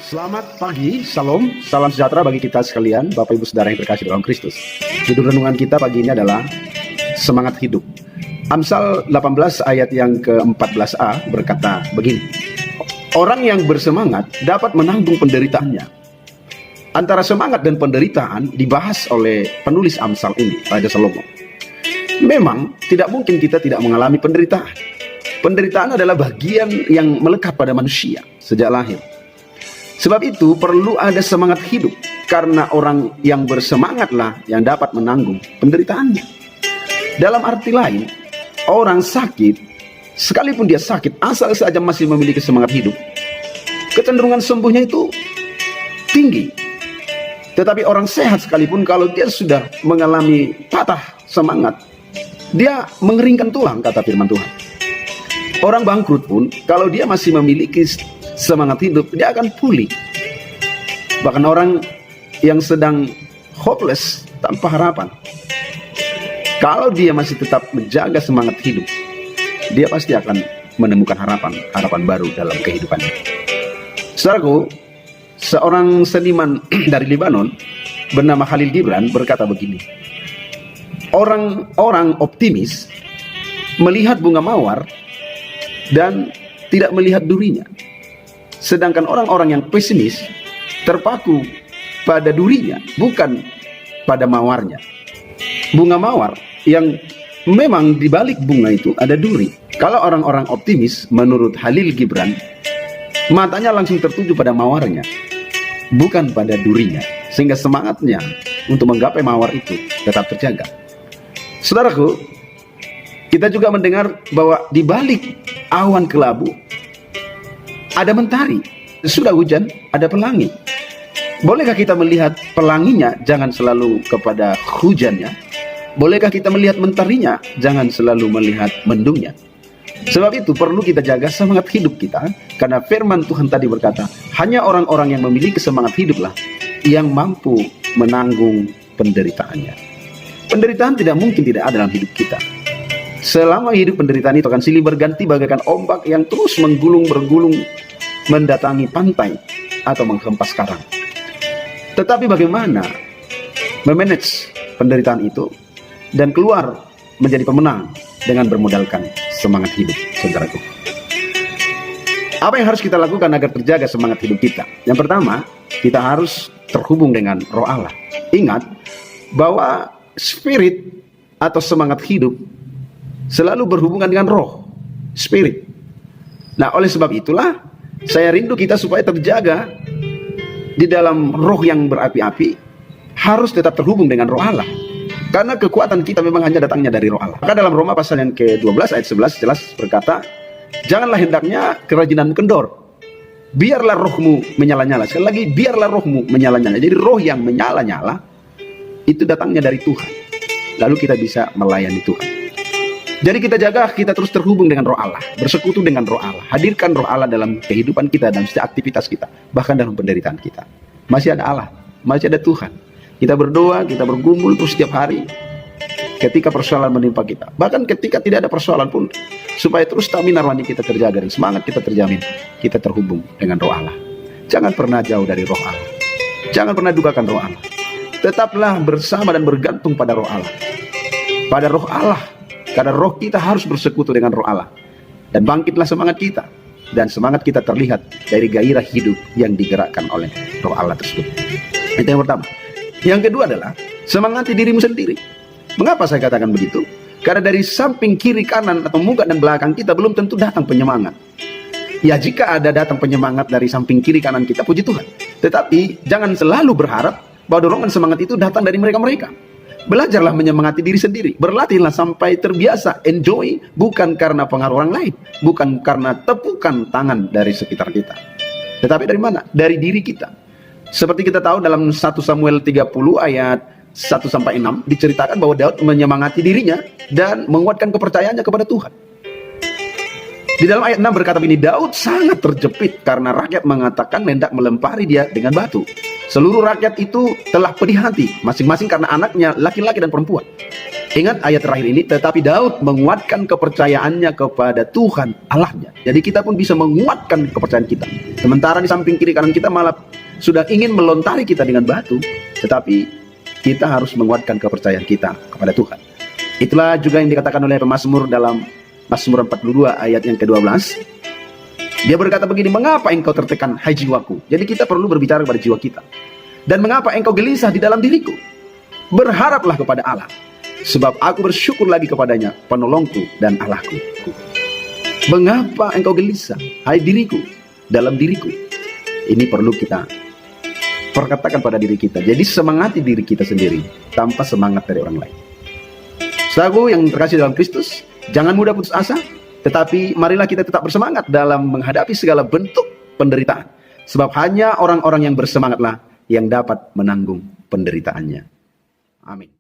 Selamat pagi, salam sejahtera bagi kita sekalian, Bapak Ibu Saudara yang terkasih dalam Kristus. Judul renungan kita pagi ini adalah Semangat Hidup. Amsal 18 ayat yang ke-14a berkata begini, orang yang bersemangat dapat menanggung penderitaannya. Antara semangat dan penderitaan dibahas oleh penulis Amsal ini, Raja Salomo. Memang tidak mungkin kita tidak mengalami penderitaan. Penderitaan adalah bagian yang melekat pada manusia sejak lahir. Sebab itu perlu ada semangat hidup, karena orang yang bersemangatlah yang dapat menanggung penderitaannya. Dalam arti lain, orang sakit, sekalipun dia sakit, asal saja masih memiliki semangat hidup, kecenderungan sembuhnya itu tinggi. Tetapi orang sehat sekalipun, kalau dia sudah mengalami patah semangat, dia mengeringkan tulang, kata firman Tuhan. Orang bangkrut pun, kalau dia masih memiliki semangat hidup, dia akan pulih. Bahkan orang yang sedang hopeless, tanpa harapan, kalau dia masih tetap menjaga semangat hidup, dia pasti akan menemukan harapan baru dalam kehidupannya. Saudaraku, seorang seniman dari Lebanon bernama Khalil Gibran berkata begini, orang-orang optimis melihat bunga mawar dan tidak melihat durinya. Sedangkan orang-orang yang pesimis terpaku pada durinya, bukan pada mawarnya. Bunga mawar yang memang di balik bunga itu ada duri. Kalau orang-orang optimis, menurut Khalil Gibran, matanya langsung tertuju pada mawarnya, bukan pada durinya. Sehingga semangatnya untuk menggapai mawar itu tetap terjaga. Saudaraku, kita juga mendengar bahwa di balik awan kelabu ada mentari, sudah hujan, ada pelangi. Bolehkah kita melihat pelanginya? Jangan selalu kepada hujannya. Bolehkah kita melihat mentarinya? Jangan selalu melihat mendungnya. Sebab itu perlu kita jaga semangat hidup kita, karena firman Tuhan tadi berkata, hanya orang-orang yang memiliki semangat hiduplah yang mampu menanggung penderitaannya. Penderitaan tidak mungkin tidak ada dalam hidup kita. Selama hidup, penderitaan itu akan silih berganti bagaikan ombak yang terus bergulung mendatangi pantai atau menghempas karang. Tetapi bagaimana memanage penderitaan itu dan keluar menjadi pemenang dengan bermodalkan semangat hidup, saudaraku. Apa yang harus kita lakukan agar terjaga semangat hidup kita? Yang pertama, kita harus terhubung dengan Roh Allah. Ingat bahwa spirit atau semangat hidup selalu berhubungan dengan roh, spirit. Nah, oleh sebab itulah saya rindu kita supaya terjaga di dalam roh yang berapi-api, harus tetap terhubung dengan Roh Allah. Karena kekuatan kita memang hanya datangnya dari Roh Allah. Maka dalam Roma pasal yang ke-12 ayat 11 jelas berkata, janganlah hendaknya kerajinanmu kendor, biarlah rohmu menyala-nyala. Sekali lagi, biarlah rohmu menyala-nyala. Jadi roh yang menyala-nyala itu datangnya dari Tuhan. Lalu kita bisa melayani Tuhan. Jadi kita jaga, kita terus terhubung dengan Roh Allah, bersekutu dengan Roh Allah, hadirkan Roh Allah dalam kehidupan kita, dalam setiap aktivitas kita, bahkan dalam penderitaan kita. Masih ada Allah, masih ada Tuhan. Kita berdoa, kita bergumul terus setiap hari ketika persoalan menimpa kita. Bahkan ketika tidak ada persoalan pun, supaya terus stamina rohani kita terjaga dan semangat kita terjamin, kita terhubung dengan Roh Allah. Jangan pernah jauh dari Roh Allah. Jangan pernah dukakan Roh Allah. Tetaplah bersama dan bergantung pada Roh Allah. Pada Roh Allah. Karena roh kita harus bersekutu dengan Roh Allah. Dan bangkitlah semangat kita. Dan semangat kita terlihat dari gairah hidup yang digerakkan oleh Roh Allah tersebut. Itu yang pertama. Yang kedua adalah semangati dirimu sendiri. Mengapa saya katakan begitu? Karena dari samping kiri, kanan, atau muka dan belakang kita belum tentu datang penyemangat. Ya, jika ada datang penyemangat dari samping kiri kanan kita, puji Tuhan. Tetapi jangan selalu berharap bahwa dorongan semangat itu datang dari mereka-mereka. Belajarlah menyemangati diri sendiri. Berlatihlah sampai terbiasa. Enjoy bukan karena pengaruh orang lain, bukan karena tepukan tangan dari sekitar kita, tetapi dari mana? Dari diri kita. Seperti kita tahu dalam 1 Samuel 30 ayat 1-6 diceritakan bahwa Daud menyemangati dirinya dan menguatkan kepercayaannya kepada Tuhan. Di dalam ayat 6 berkata begini, Daud sangat terjepit karena rakyat mengatakan hendak melempari dia dengan batu. Seluruh rakyat itu telah pedih hati, masing-masing karena anaknya laki-laki dan perempuan. Ingat ayat terakhir ini, tetapi Daud menguatkan kepercayaannya kepada Tuhan Allahnya. Jadi kita pun bisa menguatkan kepercayaan kita. Sementara di samping kiri kanan kita malah sudah ingin melontari kita dengan batu, tetapi kita harus menguatkan kepercayaan kita kepada Tuhan. Itulah juga yang dikatakan oleh pemazmur dalam Mazmur 42 ayat yang ke-12. Dia berkata begini, mengapa engkau tertekan, hai jiwaku? Jadi kita perlu berbicara kepada jiwa kita. Dan mengapa engkau gelisah di dalam diriku? Berharaplah kepada Allah, sebab aku bersyukur lagi kepadanya, penolongku dan Allahku. Mengapa engkau gelisah, hai diriku, dalam diriku? Ini perlu kita perkatakan pada diri kita. Jadi semangati diri kita sendiri tanpa semangat dari orang lain. Saudaraku yang terkasih dalam Kristus, jangan mudah putus asa, tetapi marilah kita tetap bersemangat dalam menghadapi segala bentuk penderitaan. Sebab hanya orang-orang yang bersemangatlah yang dapat menanggung penderitaannya. Amin.